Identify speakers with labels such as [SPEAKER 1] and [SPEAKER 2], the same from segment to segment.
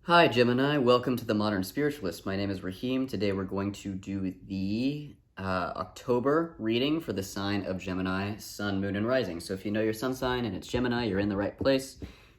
[SPEAKER 1] Hi Gemini, welcome to the Modern Spiritualist. My name is Raheem. Today we're going to do the October reading for the sign of Gemini, Sun, Moon, and Rising. So if you know your sun sign and it's Gemini, you're in the right place.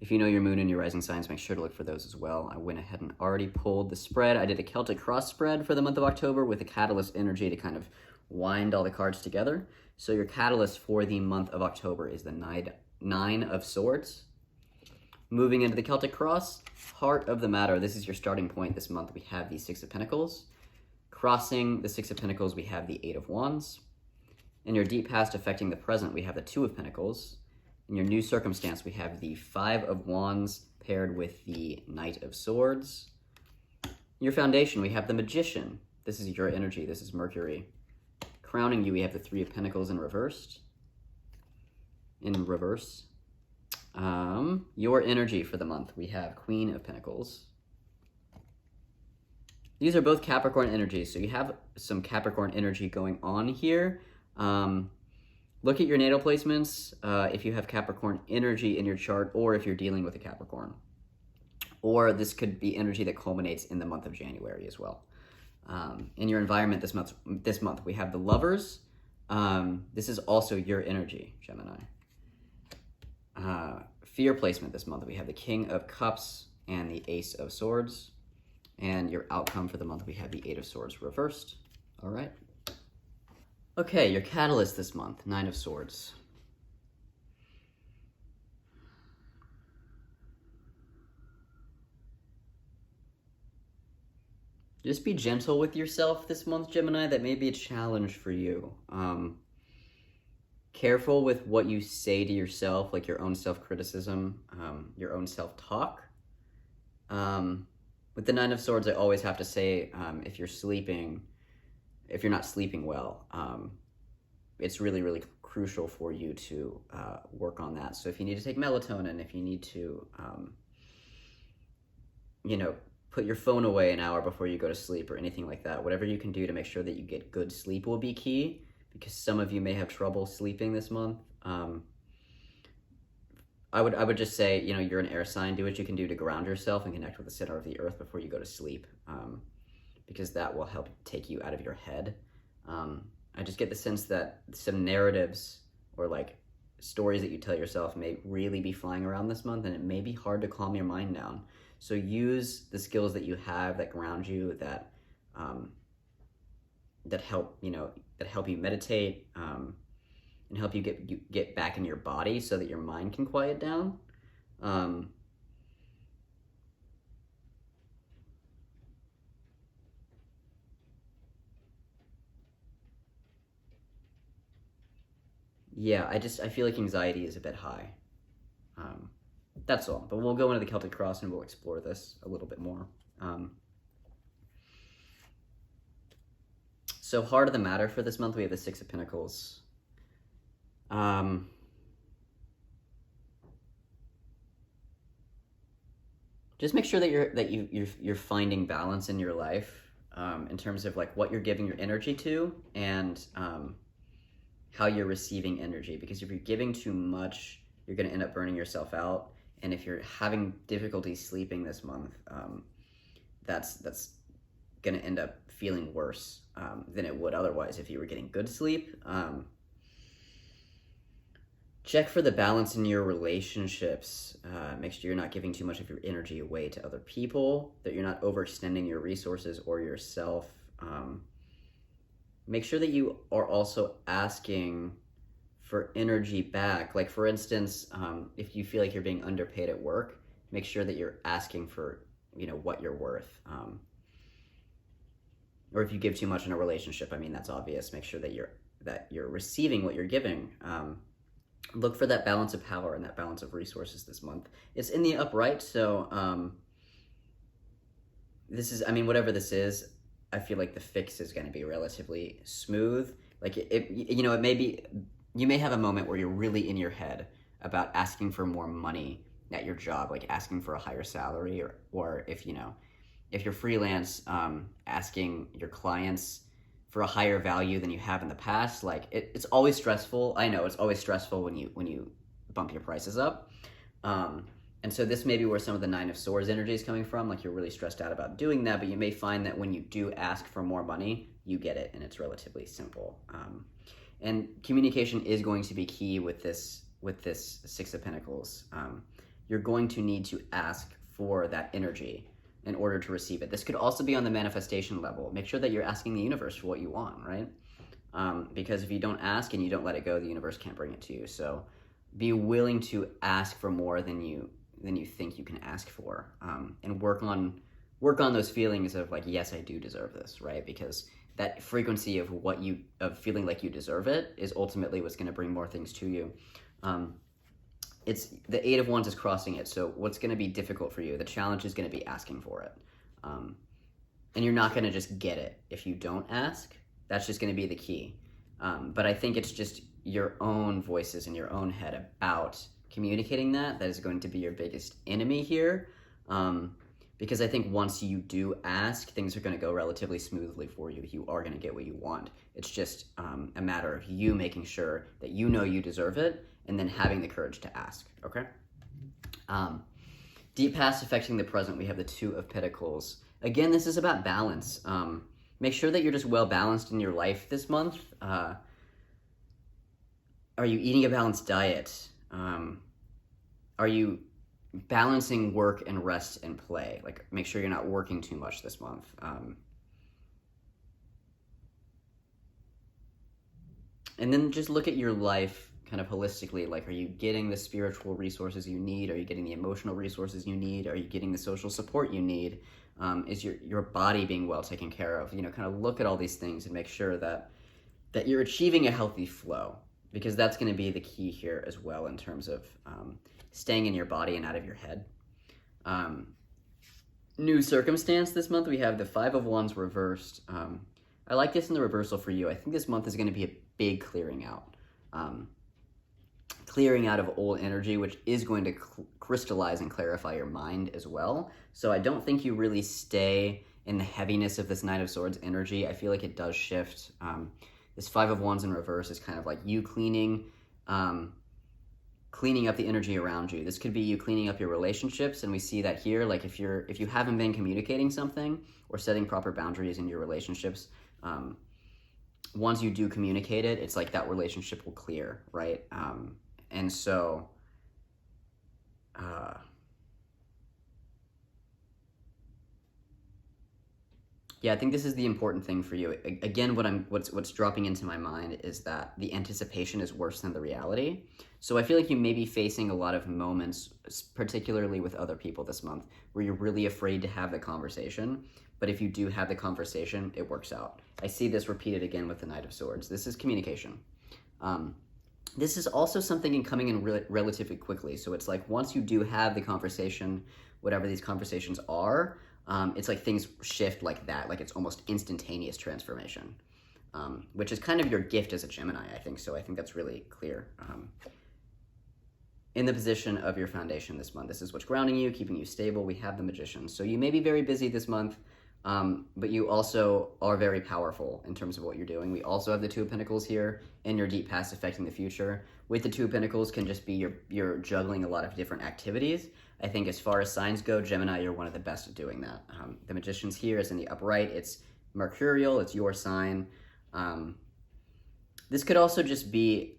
[SPEAKER 1] If you know your moon and your rising signs, make sure to look for those as well. I went ahead and already pulled the spread. I did a Celtic cross spread for the month of October with a catalyst energy to kind of wind all the cards together. So your catalyst for the month of October is the Nine of Swords. Moving into the Celtic cross, heart of the matter. This is your starting point this month. We have the Six of Pentacles. Crossing the Six of Pentacles, we have the Eight of Wands. In your deep past affecting the present, we have the Two of Pentacles. In your new circumstance, we have the Five of Wands paired with the Knight of Swords. Your foundation, we have the Magician. This is your energy. This is Mercury. Crowning you, we have the Three of Pentacles in reverse. Your energy for the month, we have Queen of Pentacles. These are both Capricorn energies, so you have some Capricorn energy going on here. Look at your natal placements if you have Capricorn energy in your chart, or if you're dealing with a Capricorn. Or this could be energy that culminates in the month of January as well. In your environment this month, we have the Lovers. This is also your energy, Gemini. Fear placement this month, we have the King of Cups and the Ace of Swords. And your outcome for the month, we have the Eight of Swords reversed. All right. Okay, your catalyst this month, Nine of Swords. Just be gentle with yourself this month, Gemini. That may be a challenge for you. Careful with what you say to yourself, like your own self-criticism, your own self-talk. With the Nine of Swords, I always have to say, if you're not sleeping well, it's really, really crucial for you to work on that. So if you need to take melatonin, if you need to, put your phone away an hour before you go to sleep or anything like that, whatever you can do to make sure that you get good sleep will be key. Because some of you may have trouble sleeping this month. I would just say, you're an air sign. Do what you can do to ground yourself and connect with the center of the earth before you go to sleep, because that will help take you out of your head. I just get the sense that some narratives or like stories that you tell yourself may really be flying around this month, and it may be hard to calm your mind down. So use the skills that you have that ground you, that help you meditate, and help you get back in your body so that your mind can quiet down. Yeah, I feel like anxiety is a bit high. That's all. But we'll go into the Celtic Cross and we'll explore this a little bit more. So heart of the matter for this month, we have the Six of Pentacles. Just make sure that you're finding balance in your life, in terms of like what you're giving your energy to, and how you're receiving energy. Because if you're giving too much, you're going to end up burning yourself out. And if you're having difficulty sleeping this month, that's going to end up feeling worse than it would otherwise if you were getting good sleep. Check for the balance in your relationships. Make sure you're not giving too much of your energy away to other people, that you're not overextending your resources or yourself. Make sure that you are also asking for energy back. Like, for instance, if you feel like you're being underpaid at work, make sure that you're asking for, what you're worth. Or if you give too much in a relationship, that's obvious. Make sure that you're receiving what you're giving. Look for that balance of power and that balance of resources this month. It's in the upright, so this is, whatever this is, I feel like the fix is going to be relatively smooth. Like it may be, you may have a moment where you're really in your head about asking for more money at your job, like asking for a higher salary, or if you're freelance, asking your clients for a higher value than you have in the past. Like it's always stressful. I know it's always stressful when you bump your prices up. And so this may be where some of the Nine of Swords energy is coming from, like you're really stressed out about doing that, but you may find that when you do ask for more money, you get it, and it's relatively simple. And communication is going to be key with this Six of Pentacles. You're going to need to ask for that energy in order to receive it. This could also be on the manifestation level. Make sure that you're asking the universe for what you want, right? Because if you don't ask and you don't let it go, the universe can't bring it to you. So be willing to ask for more than you think you can ask for, and work on those feelings of like, yes, I do deserve this, right? Because that frequency of feeling like you deserve it is ultimately what's going to bring more things to you. It's the Eight of Wands is crossing it, so what's going to be difficult for you? The challenge is going to be asking for it, and you're not going to just get it if you don't ask. That's just going to be the key. But I think it's just your own voices in your own head about communicating that is going to be your biggest enemy here. Because I think once you do ask, things are going to go relatively smoothly for you. You are going to get what you want. It's just a matter of you making sure that you know you deserve it, and then having the courage to ask, okay? Deep past affecting the present, we have the Two of Pentacles. Again, this is about balance. Make sure that you're just well balanced in your life this month. Are you eating a balanced diet? Are you balancing work and rest and play? Like, make sure you're not working too much this month. And then just look at your life kind of holistically. Like, are you getting the spiritual resources you need? Are you getting the emotional resources you need? Are you getting the social support you need? Is your body being well taken care of? Kind of look at all these things and make sure that you're achieving a healthy flow, because that's going to be the key here as well in terms of staying in your body and out of your head. New circumstance this month, we have the Five of Wands reversed. I like this in the reversal for you. I think this month is going to be a big clearing out. Clearing out of old energy, which is going to crystallize and clarify your mind as well. So I don't think you really stay in the heaviness of this Knight of Swords energy. I feel like it does shift. This Five of Wands in reverse is kind of like you cleaning up the energy around you. This could be you cleaning up your relationships, and we see that here. Like if you haven't been communicating something or setting proper boundaries in your relationships, once you do communicate it, it's like that relationship will clear, right? And so, yeah, I think this is the important thing for you. Again, what's dropping into my mind is that the anticipation is worse than the reality. So I feel like you may be facing a lot of moments, particularly with other people this month, where you're really afraid to have the conversation. But if you do have the conversation, it works out. I see this repeated again with the Knight of Swords. This is communication. This is also something coming in relatively quickly. So it's like once you do have the conversation, whatever these conversations are, it's like things shift like that. Like it's almost instantaneous transformation, which is kind of your gift as a Gemini, I think. So I think that's really clear. In the position of your foundation this month, this is what's grounding you, keeping you stable. We have the Magician. So you may be very busy this month, but you also are very powerful in terms of what you're doing. We also have the Two of Pentacles here, and your deep past affecting the future. With the Two of Pentacles can just be you're juggling a lot of different activities. I think as far as signs go, Gemini, you're one of the best at doing that. The Magician's here is in the upright. It's mercurial. It's your sign. This could also just be,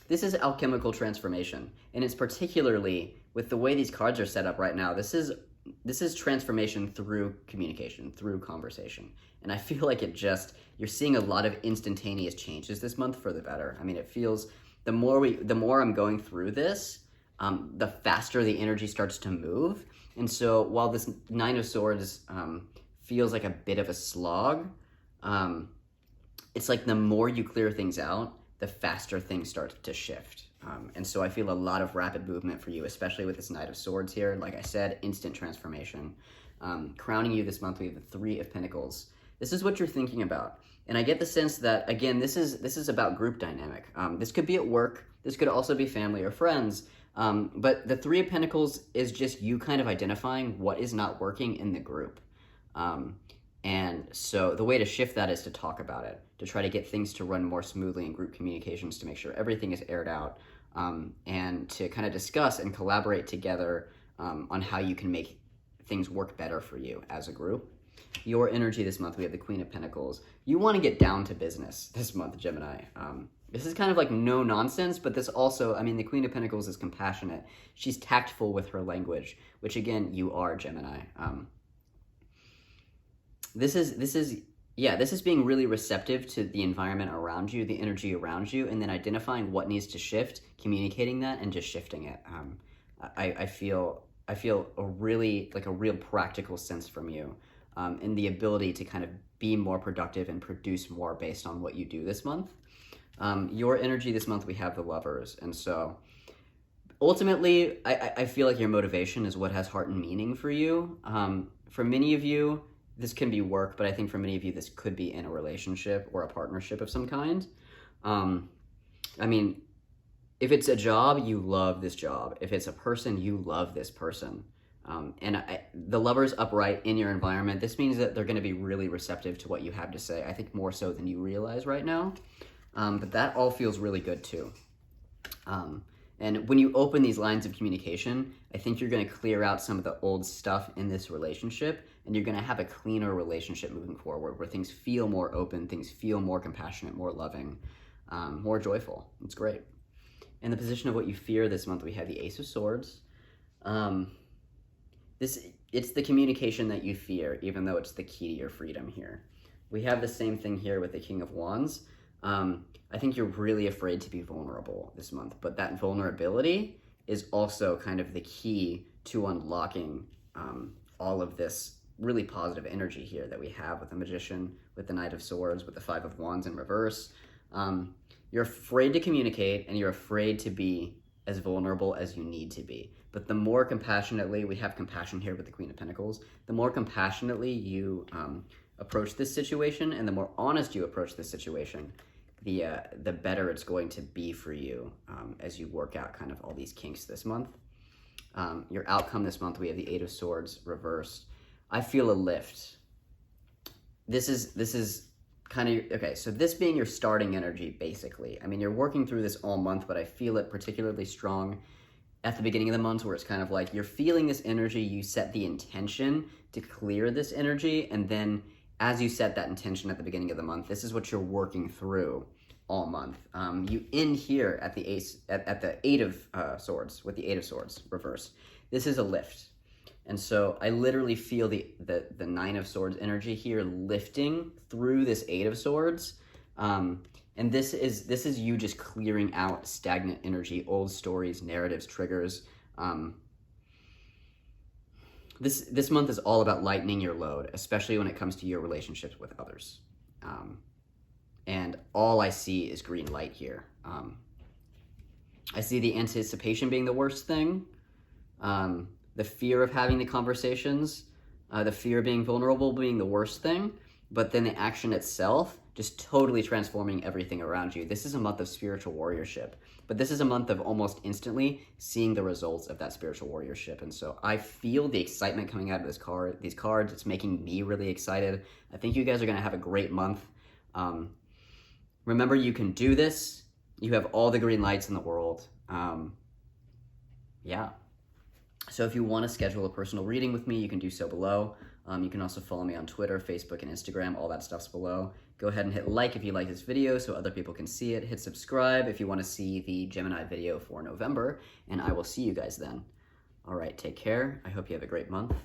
[SPEAKER 1] this is alchemical transformation, and it's particularly with the way these cards are set up right now. This is transformation through communication, through conversation. And I feel like you're seeing a lot of instantaneous changes this month for the better. It feels, the more I'm going through this, the faster the energy starts to move. And so while this Nine of Swords feels like a bit of a slog, it's like the more you clear things out, the faster things start to shift. And so I feel a lot of rapid movement for you, especially with this Knight of Swords here. Like I said, instant transformation. Crowning you this month, we have the Three of Pentacles. This is what you're thinking about. And I get the sense that, again, this is about group dynamic. This could be at work. This could also be family or friends. But the Three of Pentacles is just you kind of identifying what is not working in the group. And so the way to shift that is to talk about it, to try to get things to run more smoothly in group communications, to make sure everything is aired out. and to kind of discuss and collaborate together on how you can make things work better for you as a group. Your energy this month, we have the Queen of Pentacles. You want to get down to business this month, Gemini. This is kind of like no nonsense, but this also, I mean, the Queen of Pentacles is compassionate. She's tactful with her language, which again, you are, Gemini. This is being really receptive to the environment around you, the energy around you, and then identifying what needs to shift, communicating that, and just shifting it. I feel a real practical sense from you, and the ability to kind of be more productive and produce more based on what you do this month. Your energy this month, we have the Lovers, and so ultimately, I feel like your motivation is what has heart and meaning for you. For many of you, this can be work, but I think for many of you, this could be in a relationship or a partnership of some kind. I mean, if it's a job, you love this job. If it's a person, you love this person. The Lovers upright in your environment, this means that they're going to be really receptive to what you have to say. I think more so than you realize right now. But that all feels really good too. And when you open these lines of communication, I think you're going to clear out some of the old stuff in this relationship, and you're going to have a cleaner relationship moving forward where things feel more open, things feel more compassionate, more loving, more joyful. It's great. In the position of what you fear this month, we have the Ace of Swords. It's the communication that you fear, even though it's the key to your freedom here. We have the same thing here with the King of Wands. I think you're really afraid to be vulnerable this month, but that vulnerability is also kind of the key to unlocking all of this really positive energy here that we have with the Magician, with the Knight of Swords, with the Five of Wands in reverse. You're afraid to communicate, and you're afraid to be as vulnerable as you need to be. But the more compassionately, we have compassion here with the Queen of Pentacles, the more compassionately you approach this situation, and the more honest you approach this situation, the better it's going to be for you as you work out kind of all these kinks this month. Your outcome this month, we have the Eight of Swords reversed. I feel a lift. This is kind of, okay, so this being your starting energy, basically. I mean, you're working through this all month, but I feel it particularly strong at the beginning of the month, where it's kind of like you're feeling this energy, you set the intention to clear this energy, and then as you set that intention at the beginning of the month, this is what you're working through all month. You end here at the Eight of Swords, with the Eight of Swords reversed. This is a lift. And so I literally feel the Nine of Swords energy here lifting through this Eight of Swords. And this is you just clearing out stagnant energy, old stories, narratives, triggers. This month is all about lightening your load, especially when it comes to your relationships with others. And all I see is green light here. I see the anticipation being the worst thing, the fear of having the conversations, the fear of being vulnerable being the worst thing, but then the action itself just totally transforming everything around you. This is a month of spiritual warriorship, but this is a month of almost instantly seeing the results of that spiritual warriorship. And so I feel the excitement coming out of these cards. It's making me really excited. I think you guys are going to have a great month. Remember, you can do this. You have all the green lights in the world. Yeah. So if you want to schedule a personal reading with me, you can do so below. You can also follow me on Twitter, Facebook, and Instagram. All that stuff's below. Go ahead and hit like if you like this video so other people can see it. Hit subscribe if you want to see the Gemini video for November, and I will see you guys then. All right, take care. I hope you have a great month.